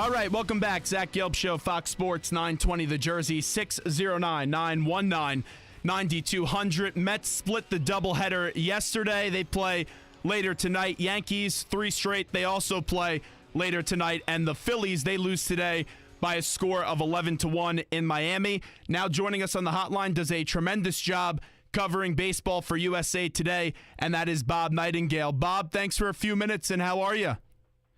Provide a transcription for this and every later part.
All right, welcome back. Zach Gelb Show, Fox Sports 920 The Jersey, 609-919-9200. Mets split the doubleheader yesterday. They play later tonight. Yankees, 3 straight. They also play later tonight. And the Phillies, they lose today by a score of 11-1 in Miami. Now joining us on the hotline, does a tremendous job covering baseball for USA Today, and that is Bob Nightengale. Bob, thanks for a few minutes, and how are you?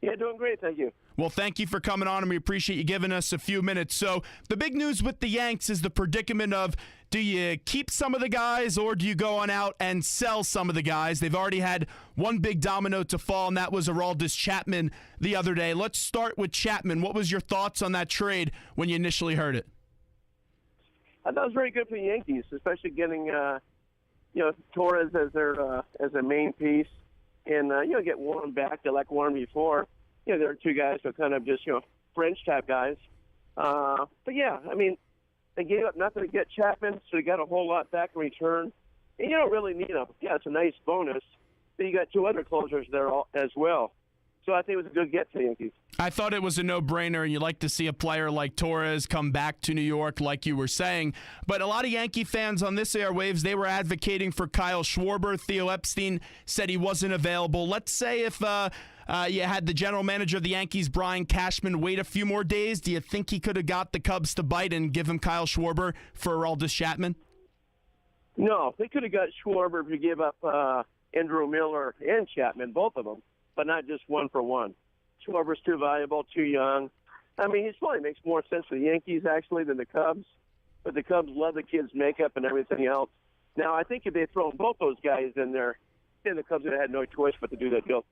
Yeah, doing great, thank you. Well, thank you for coming on, and we appreciate you giving us a few minutes. So the big news with the Yanks is the predicament of, do you keep some of the guys or do you go on out and sell some of the guys? They've already had one big domino to fall, and that was Aroldis Chapman the other day. Let's start with Chapman. What was your thoughts on that trade when you initially heard it? I thought it was very good for the Yankees, especially getting Torres as their main piece, and get Warren back. They like Warren before. There are 2 guys who are kind of just French type guys. But yeah, I mean, they gave up nothing to get Chapman, so they got a whole lot back in return. And you don't really need them. Yeah, it's a nice bonus, but you got 2 other closers there as well. So I think it was a good get for the Yankees. I thought it was a no-brainer, and you like to see a player like Torres come back to New York, like you were saying. But a lot of Yankee fans on this airwaves, they were advocating for Kyle Schwarber. Theo Epstein said he wasn't available. Let's say if you had the general manager of the Yankees, Brian Cashman, wait a few more days, do you think he could have got the Cubs to bite and give him Kyle Schwarber for Aroldis Chapman? No, they could have got Schwarber if you gave up Andrew Miller and Chapman, both of them, but not just one for one. Schwarber's too valuable, too young. I mean, he probably makes more sense for the Yankees, actually, than the Cubs. But the Cubs love the kid's makeup and everything else. Now, I think if they'd thrown both those guys in there, then the Cubs would have had no choice but to do that deal.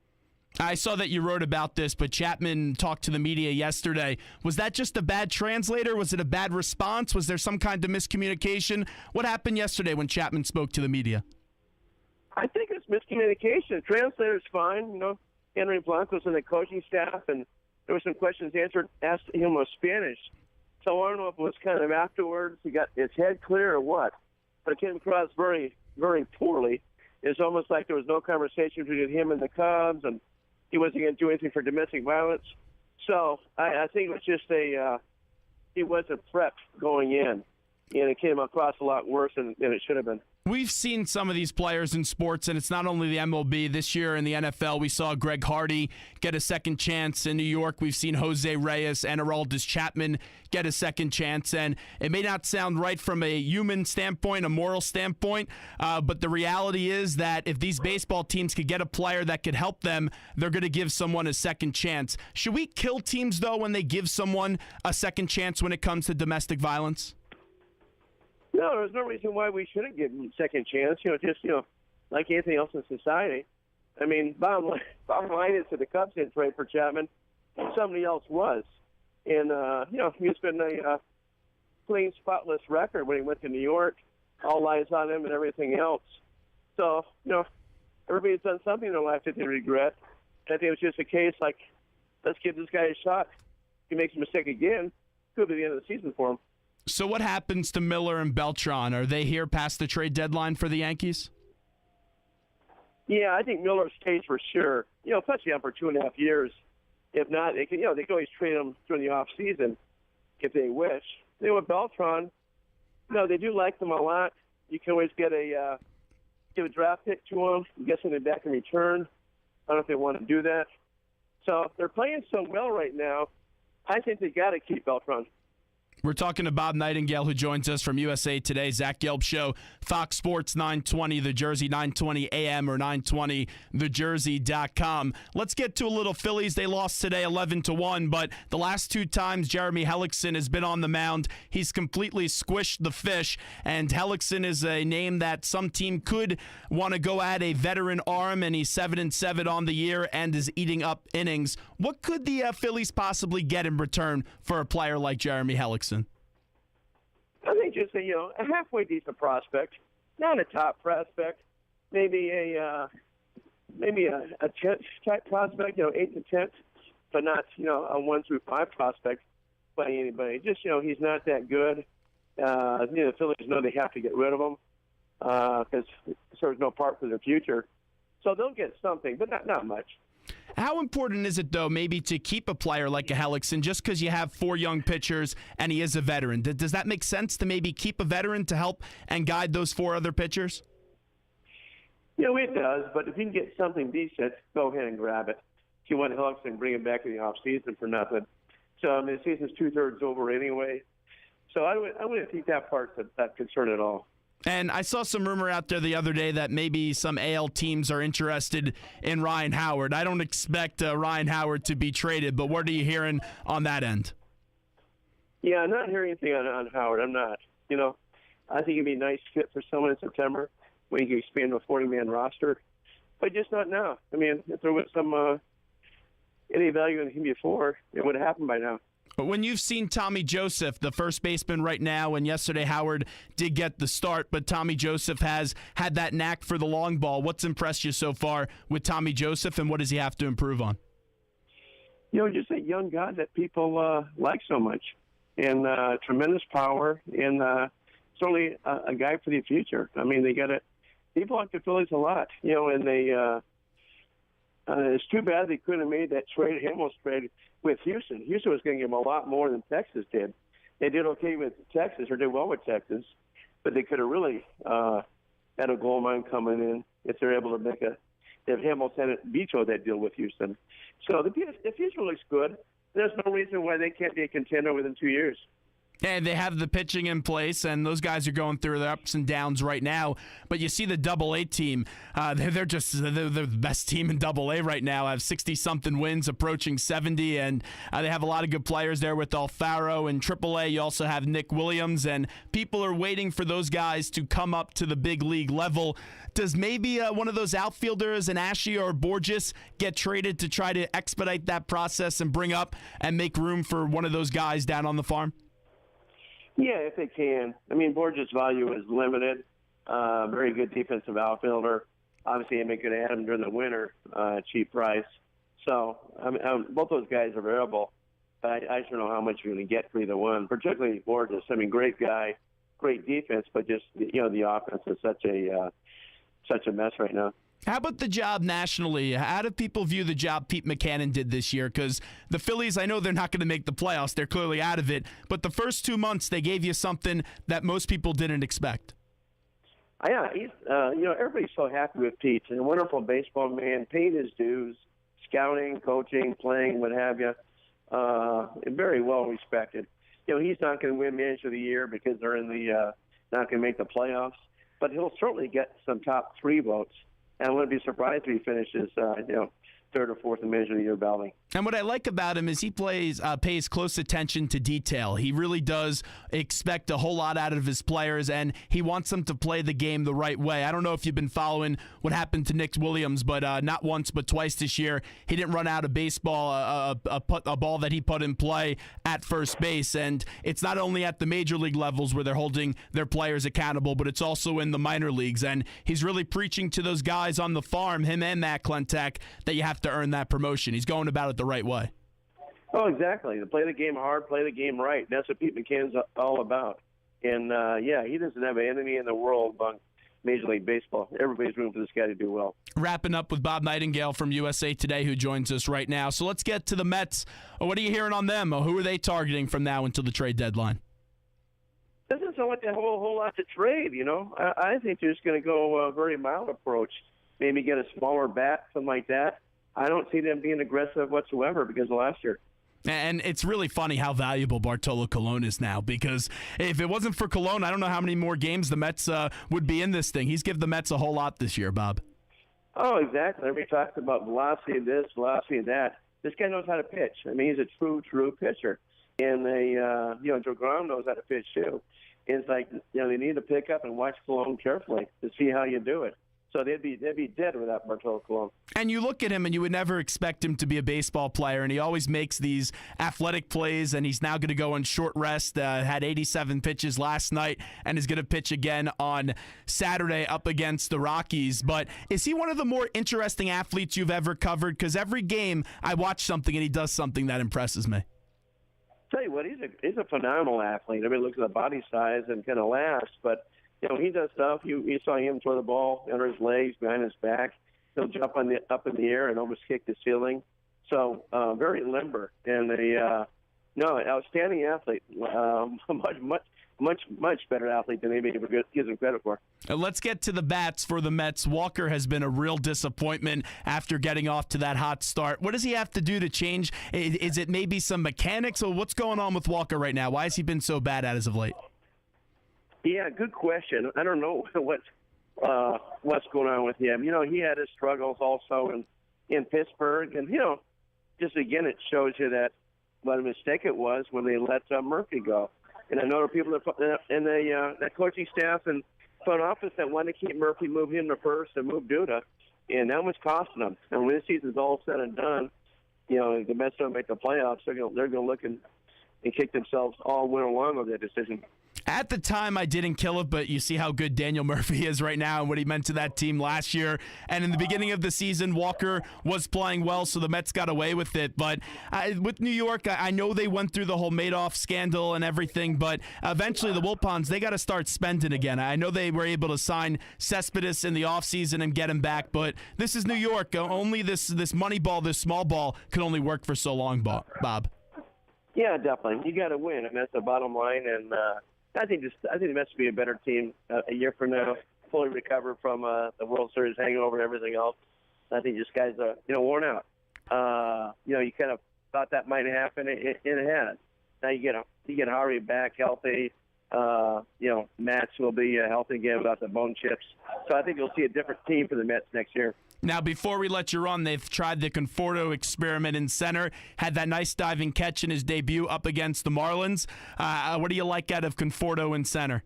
I saw that you wrote about this, but Chapman talked to the media yesterday. Was that just a bad translator? Was it a bad response? Was there some kind of miscommunication? What happened yesterday when Chapman spoke to the media? I think it's miscommunication. The translator's fine. Henry Blanco's in the coaching staff, and there were some questions asked him in Spanish. So I don't know if it was kind of afterwards, he got his head clear or what. But it came across very, very poorly. It's almost like there was no conversation between him and the Cubs, and he wasn't going to do anything for domestic violence. So I think it was just he wasn't prepped going in, and it came across a lot worse than it should have been. We've seen some of these players in sports, and it's not only the MLB. This year in the NFL, we saw Greg Hardy get a second chance. In New York, we've seen Jose Reyes and Aroldis Chapman get a second chance. And it may not sound right from a human standpoint, a moral standpoint, but the reality is that if these baseball teams could get a player that could help them, they're going to give someone a second chance. Should we kill teams, though, when they give someone a second chance when it comes to domestic violence? No, there's no reason why we shouldn't give him a second chance. Like anything else in society. I mean, bottom line is that the Cubs didn't trade for Chapman. Somebody else was. And, he's been a clean, spotless record when he went to New York. All eyes on him and everything else. So, everybody's done something in their life that they regret. I think it was just a case like, let's give this guy a shot. If he makes a mistake again, could be the end of the season for him. So what happens to Miller and Beltran? Are they here past the trade deadline for the Yankees? Yeah, I think Miller stays for sure. Especially on for 2.5 years. If not, they can always trade him during the off season if they wish. With Beltran, they do like them a lot. You can always give a draft pick to them, get something back in return. I don't know if they want to do that. So they're playing so well right now. I think they got to keep Beltran. We're talking to Bob Nightengale, who joins us from USA Today. Zach Gelb Show, Fox Sports 920 The Jersey, 920 AM or 920thejersey.com. Let's get to a little Phillies. They lost today 11-1, but the last 2 times Jeremy Hellicksen has been on the mound, he's completely squished the fish, and Hellicksen is a name that some team could want to go at, a veteran arm, and he's 7-7 on the year and is eating up innings. What could the Phillies possibly get in return for a player like Jeremy Hellicksen? I think just a halfway decent prospect, not a top prospect, maybe a 10th type prospect, 8th to 10th, but not a 1 through 5 prospect by anybody. Just he's not that good. The Phillies know they have to get rid of him because there's no part for their future. So they'll get something, but not much. How important is it, though, maybe to keep a player like a Hellicksen just because you have 4 young pitchers and he is a veteran? Does that make sense to maybe keep a veteran to help and guide those 4 other pitchers? It does, but if you can get something decent, go ahead and grab it. If you want Hellicksen, bring him back in the offseason for nothing. So, the season's 2/3 over anyway. So I wouldn't think that part's that concern at all. And I saw some rumor out there the other day that maybe some AL teams are interested in Ryan Howard. I don't expect Ryan Howard to be traded, but what are you hearing on that end? Yeah, I'm not hearing anything on Howard. I'm not. I think it'd be a nice fit for someone in September when you can expand to a 40-man roster, but just not now. If there was some any value in him before, it would have happened by now. But when you've seen Tommy Joseph, the first baseman right now, and yesterday Howard did get the start, but Tommy Joseph has had that knack for the long ball. What's impressed you so far with Tommy Joseph, and what does he have to improve on? Just a young guy that people like so much, and tremendous power, and certainly a guy for the future. They got it. People like the Phillies a lot, and they. It's too bad they couldn't have made that trade, Hamels trade, with Houston. Houston was going to give them a lot more than Texas did. They did okay with Texas, or did well with Texas, but they could have really had a gold mine coming in if they're able to make if Hamels hadn't vetoed that deal with Houston. So the future looks good. There's no reason why they can't be a contender within 2 years. And they have the pitching in place, and those guys are going through their ups and downs right now. But you see the Double-A team, they're the best team in Double-A right now. Have 60-something wins, approaching 70, and they have a lot of good players there with Alfaro. And Triple-A, you also have Nick Williams, and people are waiting for those guys to come up to the big league level. Does maybe one of those outfielders, an Ashley or Borges, get traded to try to expedite that process and bring up and make room for one of those guys down on the farm? Yeah, if they can. Borges' value is limited. Very good defensive outfielder. Obviously, they could add him during the winter, cheap price. So, both those guys are available. But I just don't know how much you're going to get for either one, particularly Borges. Great guy, great defense, but just, the offense is such a mess right now. How about the job nationally? How do people view the job Pete Mackanin did this year? Because the Phillies, I know they're not going to make the playoffs. They're clearly out of it. But the first 2 months, they gave you something that most people didn't expect. Yeah, he's, everybody's so happy with Pete. He's a wonderful baseball man, paid his dues, scouting, coaching, playing, what have you. Very well respected. He's not going to win Manager of the Year because they're in the not going to make the playoffs. But he'll certainly get some top 3 votes. And I wouldn't be surprised if he finishes, 3rd or 4th in Manager of the Year balloting. And what I like about him is he pays close attention to detail. He really does expect a whole lot out of his players, and he wants them to play the game the right way. I don't know if you've been following what happened to Nick Williams, but not once but twice this year, he didn't run out of baseball, a ball that he put in play at first base. And it's not only at the major league levels where they're holding their players accountable, but it's also in the minor leagues. And he's really preaching to those guys on the farm, him and Matt Klentak, that you have to earn that promotion. He's going about it the right way. Oh, exactly. Play the game hard, play the game right. That's what Pete Maccann's all about. And, he doesn't have an enemy in the world among Major League Baseball. Everybody's rooting for this guy to do well. Wrapping up with Bob Nightengale from USA Today, who joins us right now. So let's get to the Mets. What are you hearing on them? Who are they targeting from now until the trade deadline? Doesn't sound like a whole lot to trade, I think they're just going to go a very mild approach. Maybe get a smaller bat, something like that. I don't see them being aggressive whatsoever because of last year. And it's really funny how valuable Bartolo Colon is now, because if it wasn't for Colon, I don't know how many more games the Mets would be in this thing. He's given the Mets a whole lot this year, Bob. Oh, exactly. Everybody talks about velocity of this, velocity of that. This guy knows how to pitch. He's a true pitcher. And DeGrom knows how to pitch too. And it's like, they need to pick up and watch Colon carefully to see how you do it. So they'd be dead without Bartolo Colon. And you look at him, and you would never expect him to be a baseball player, and he always makes these athletic plays, and he's now going to go on short rest, had 87 pitches last night, and is going to pitch again on Saturday up against the Rockies. But is he one of the more interesting athletes you've ever covered? Because every game I watch something, and he does something that impresses me. Tell you what, he's a phenomenal athlete. Look at the body size and kind of last, but he does stuff. You saw him throw the ball under his legs, behind his back. he'll jump up in the air and almost kick the ceiling. So very limber and outstanding athlete. Much better athlete than anybody ever gives him credit for. Let's get to the bats for the Mets. Walker has been a real disappointment after getting off to that hot start. What does he have to do to change? Is it maybe some mechanics, or what's going on with Walker right now? Why has he been so bad as of late? Yeah, good question. I don't know what's going on with him. He had his struggles also in Pittsburgh, and just again, it shows you that what a mistake it was when they let Murphy go. And I know there are people in the coaching staff and front office that want to keep Murphy, move him to first, and move Duda, and that was costing them. And when this season's all said and done, the Mets don't make the playoffs, they're going to look and kick themselves all winter long over that decision. At the time, I didn't kill it, but you see how good Daniel Murphy is right now and what he meant to that team last year. And in the beginning of the season, Walker was playing well, so the Mets got away with it. But with New York, I know they went through the whole Madoff scandal and everything, but eventually the Wilpons, they got to start spending again. I know they were able to sign Cespedes in the offseason and get him back, but this is New York. Only this money ball, this small ball, can only work for so long, Bob. Yeah, definitely. You got to win. I mean, that's the bottom line, and I think the Mets will be a better team a year from now, fully recovered from the World Series hangover and everything else. I think this guy's worn out. You kind of thought that might happen, and it has. Now you get Harvey back healthy. Matz will be healthy again without the bone chips. So I think you'll see a different team for the Mets next year. Now, before we let you run, they've tried the Conforto experiment in center. Had that nice diving catch in his debut up against the Marlins. What do you like out of Conforto in center?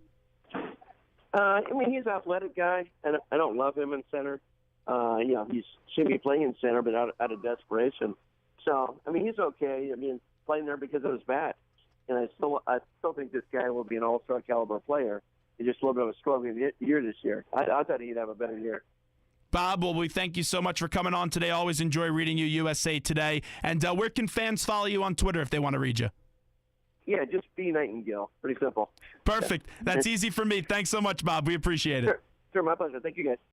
He's an athletic guy, and I don't love him in center. He should be playing in center, but out of desperation. So, he's okay. Playing there because of his bat. And I still think this guy will be an all-star caliber player. He's just a little bit of a struggling year this year. I thought he'd have a better year. Bob, well, we thank you so much for coming on today. Always enjoy reading you, USA Today. And where can fans follow you on Twitter if they want to read you? Yeah, just be Nightengale. Pretty simple. Perfect. That's easy for me. Thanks so much, Bob. We appreciate it. Sure, my pleasure. Thank you, guys.